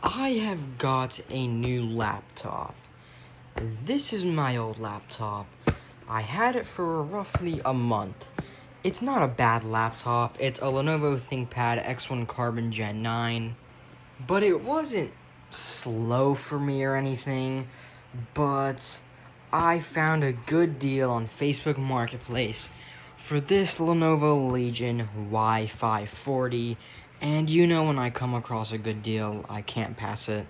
I have got a new laptop. This is my old laptop. I had it for roughly a month. It's not a bad laptop. It's a Lenovo ThinkPad X1 Carbon Gen 9. But it wasn't slow for me or anything. But I found a good deal on Facebook Marketplace for this Lenovo Legion Y540. And you know when I come across a good deal, I can't pass it.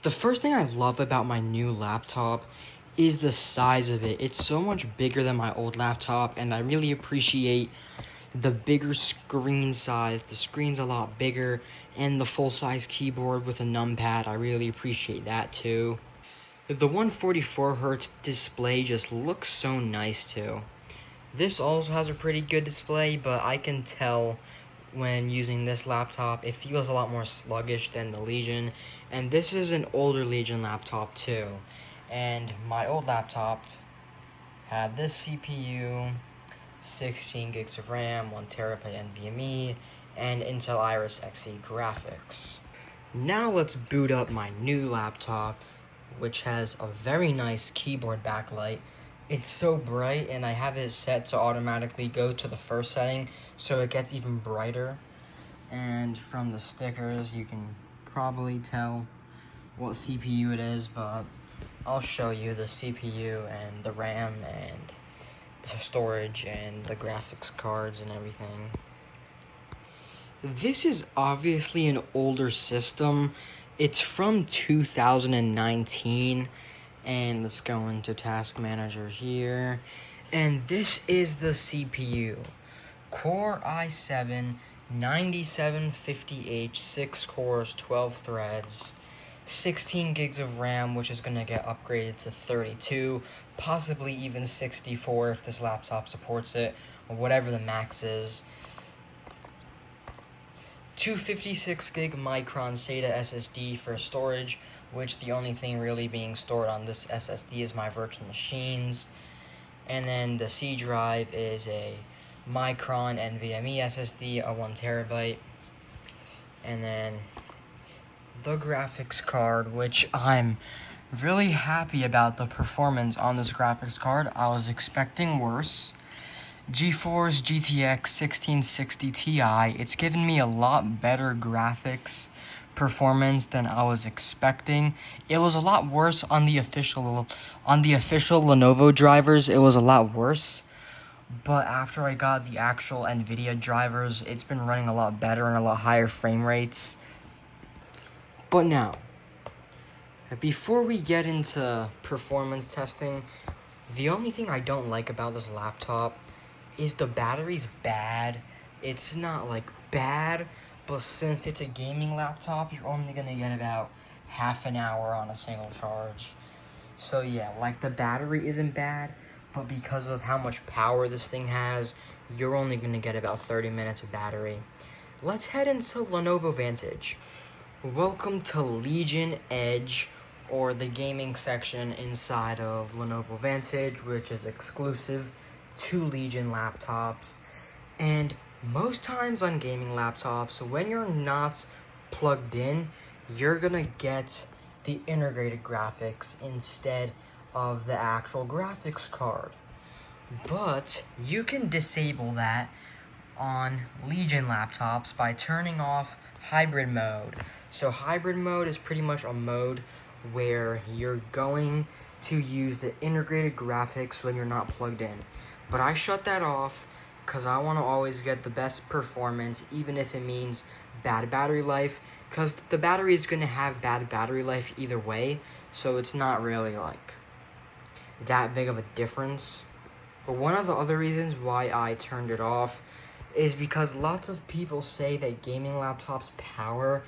The first thing I love about my new laptop is the size of it. It's so much bigger than my old laptop, and I really appreciate the bigger screen size. The screen's a lot bigger, and the full-size keyboard with a numpad. I really appreciate that too. The 144Hz display just looks so nice too. This also has a pretty good display, but I can tell when using this laptop, it feels a lot more sluggish than the Legion. And this is an older Legion laptop too. And my old laptop had this CPU, 16 gigs of RAM, 1TB NVMe, and Intel Iris Xe graphics. Now let's boot up my new laptop, which has a very nice keyboard backlight. It's so bright, and I have it set to automatically go to the first setting, so it gets even brighter. And from the stickers, you can probably tell what CPU it is, but I'll show you the CPU and the RAM and the storage and the graphics cards and everything. This is obviously an older system. It's from 2019. And let's go into Task Manager here. And this is the CPU. Core i7 9750H, 6 cores, 12 threads, 16 gigs of RAM, which is going to get upgraded to 32, possibly even 64 if this laptop supports it, or whatever the max is. 256 gig Micron SATA SSD for storage, which the only thing really being stored on this SSD is my virtual machines. And then the C drive is a Micron NVMe SSD, a 1TB. And then the graphics card, which I'm really happy about the performance on this graphics card. I was expecting worse. GeForce GTX 1660 Ti, it's given me a lot better graphics performance than I was expecting. It was a lot worse on the official Lenovo drivers. It was a lot worse. But after I got the actual NVIDIA drivers, it's been running a lot better and a lot higher frame rates. But now, before we get into performance testing, the only thing I don't like about this laptop is the battery's bad. It's not like bad, but since it's a gaming laptop, you're only gonna get about half an hour on a single charge. So yeah, like the battery isn't bad, but because of how much power this thing has, you're only gonna get about 30 minutes of battery. Let's head into Lenovo Vantage. Welcome to Legion Edge, or the gaming section inside of Lenovo Vantage, which is exclusive to Legion laptops. And most times on gaming laptops, when you're not plugged in, you're gonna get the integrated graphics instead of the actual graphics card. But you can disable that on Legion laptops by turning off hybrid mode. So hybrid mode is pretty much a mode where you're going to use the integrated graphics when you're not plugged in. But I shut that off because I want to always get the best performance, even if it means bad battery life, because the battery is going to have bad battery life either way, so it's not really like that big of a difference. But one of the other reasons why I turned it off is because lots of people say that gaming laptops' power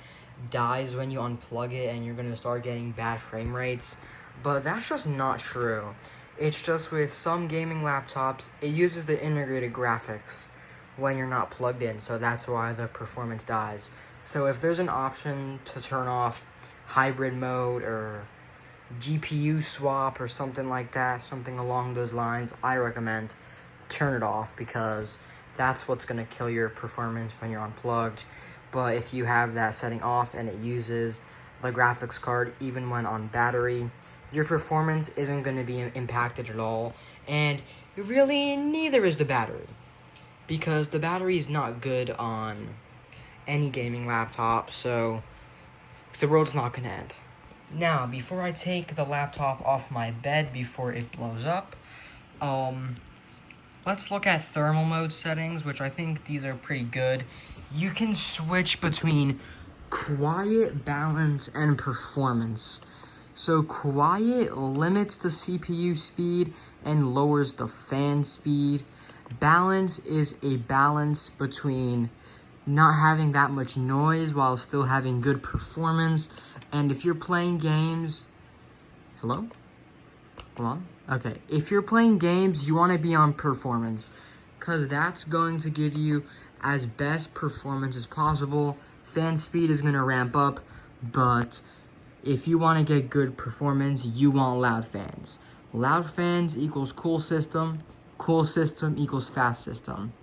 dies when you unplug it and you're going to start getting bad frame rates, but that's just not true. It's just with some gaming laptops, it uses the integrated graphics when you're not plugged in, so that's why the performance dies. So if there's an option to turn off hybrid mode or GPU swap or something like that, something along those lines, I recommend turn it off, because that's what's going to kill your performance when you're unplugged. But if you have that setting off and it uses the graphics card, even when on battery, your performance isn't going to be impacted at all. And really, neither is the battery, because the battery is not good on any gaming laptop, so the world's not going to end. Now, before I take the laptop off my bed before it blows up, let's look at thermal mode settings, which I think these are pretty good. You can switch between quiet, balance, and performance. So quiet limits the CPU speed and lowers the fan speed. Balance is a balance between not having that much noise while still having good performance. And if you're playing games... Hello? Hold on. Okay, if you're playing games, you want to be on performance, because that's going to give you as best performance as possible. Fan speed is going to ramp up, but if you want to get good performance, you want loud fans. Loud fans equals cool system equals fast system.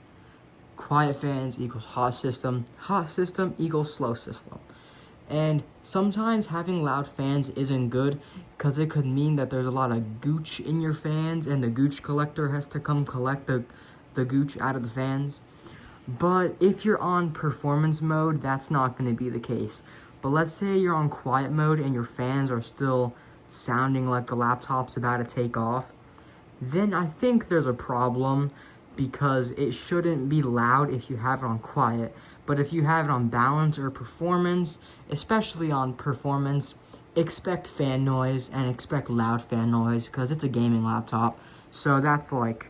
Quiet fans equals hot system equals slow system. And sometimes having loud fans isn't good, because it could mean that there's a lot of gooch in your fans, and the gooch collector has to come collect the gooch out of the fans. But if you're on performance mode, that's not going to be the case. But let's say you're on quiet mode and your fans are still sounding like the laptop's about to take off, then I think there's a problem, because it shouldn't be loud if you have it on quiet. But if you have it on balance or performance, especially on performance, expect fan noise and expect loud fan noise, because it's a gaming laptop. So that's like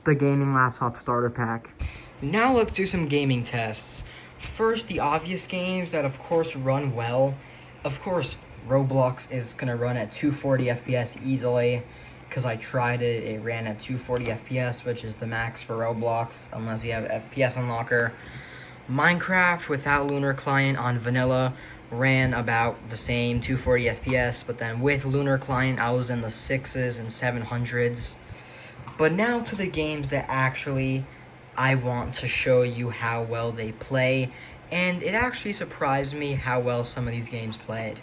the gaming laptop starter pack. Now let's do some gaming tests. First, the obvious games that of course run well. Of course, Roblox is going to run at 240 FPS easily, because I tried it. It ran at 240 FPS, which is the max for Roblox, unless you have FPS unlocker. Minecraft without Lunar Client on vanilla ran about the same, 240 FPS, but then with Lunar Client, I was in the 6s and 700s. But now to the games that actually I want to show you how well they play, and it actually surprised me how well some of these games played.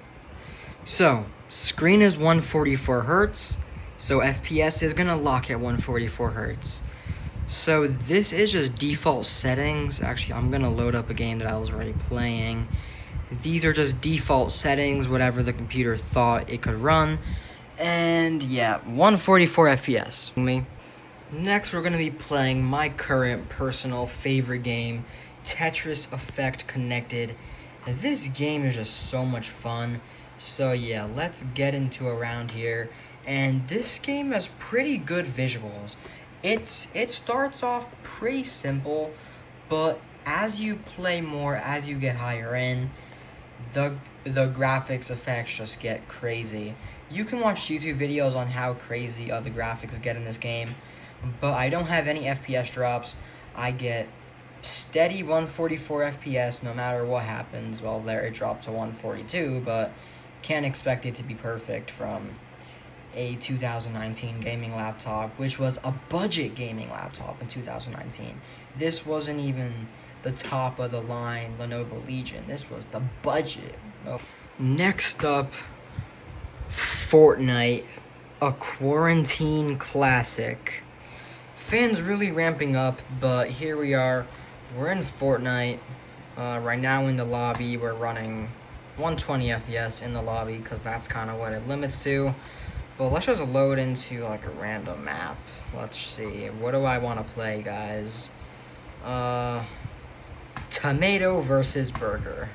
So, screen is 144 Hz, so FPS is going to lock at 144 Hz. So this is just default settings. Actually, I'm going to load up a game that I was already playing. These are just default settings, whatever the computer thought it could run. And yeah, 144 FPS. Next, we're going to be playing my current personal favorite game, Tetris Effect Connected. This game is just so much fun. So yeah, let's get into a round here. And this game has pretty good visuals. It starts off pretty simple, but as you play more, as you get higher in, the graphics effects just get crazy. You can watch YouTube videos on how crazy the graphics get in this game, but I don't have any FPS drops. I get steady 144 FPS no matter what happens. Well, there it dropped to 142, but can't expect it to be perfect from a 2019 gaming laptop, which was a budget gaming laptop in 2019. This wasn't even the top of the line Lenovo Legion. This was the budget. Next up, Fortnite, a quarantine classic. Fans really ramping up, but here we are. We're in Fortnite. Right now in the lobby, we're running 120 FPS in the lobby, because that's kind of what it limits to. But let's just load into like a random map. Let's see. What do I want to play, guys? Tomato versus burger.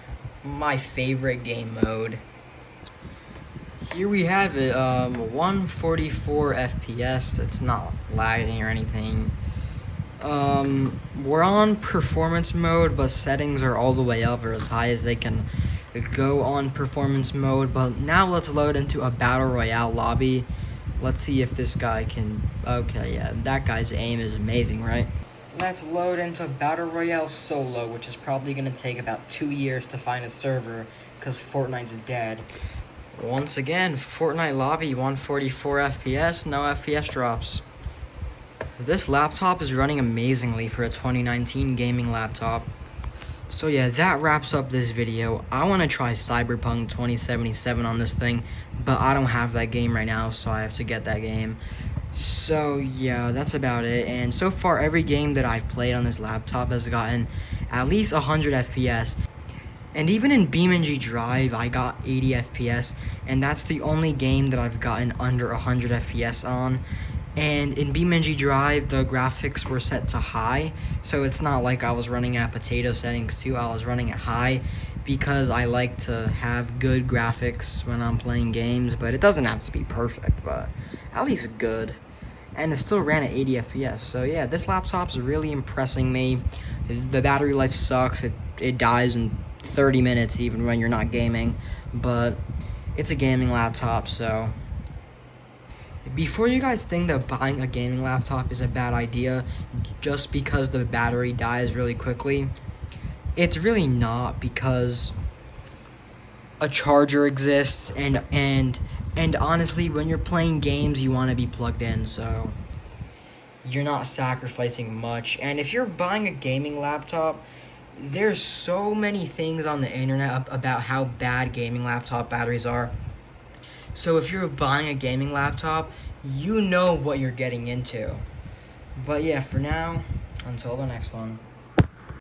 My favorite game mode. Here we have it. 144 FPS. It's not lagging or anything. We're on performance mode, but settings are all the way up, or as high as they can go on performance mode. But now let's load into a battle royale lobby. Let's see if this guy can... Okay, yeah, that guy's aim is amazing, right? Let's load into battle royale solo, which is probably going to take about 2 years to find a server, because Fortnite's dead. Once again, Fortnite lobby, 144 FPS, no FPS drops. This laptop is running amazingly for a 2019 gaming laptop. So yeah, that wraps up this video. I want to try Cyberpunk 2077 on this thing, but I don't have that game right now, so I have to get that game. So yeah, that's about it. And so far, every game that I've played on this laptop has gotten at least 100 FPS. And even in BeamNG Drive, I got 80 FPS, and that's the only game that I've gotten under 100 FPS on. And in BeamNG Drive, the graphics were set to high, so it's not like I was running at potato settings too. I was running at high because I like to have good graphics when I'm playing games, but it doesn't have to be perfect, but at least good. And it still ran at 80 FPS, so yeah, this laptop's really impressing me. The battery life sucks. It dies in 30 minutes even when you're not gaming, but it's a gaming laptop, so before you guys think that buying a gaming laptop is a bad idea just because the battery dies really quickly, it's really not, because a charger exists, and honestly, when you're playing games, you want to be plugged in, so you're not sacrificing much. And if you're buying a gaming laptop, there's so many things on the internet about how bad gaming laptop batteries are. So if you're buying a gaming laptop, you know what you're getting into. But yeah, for now, until the next one.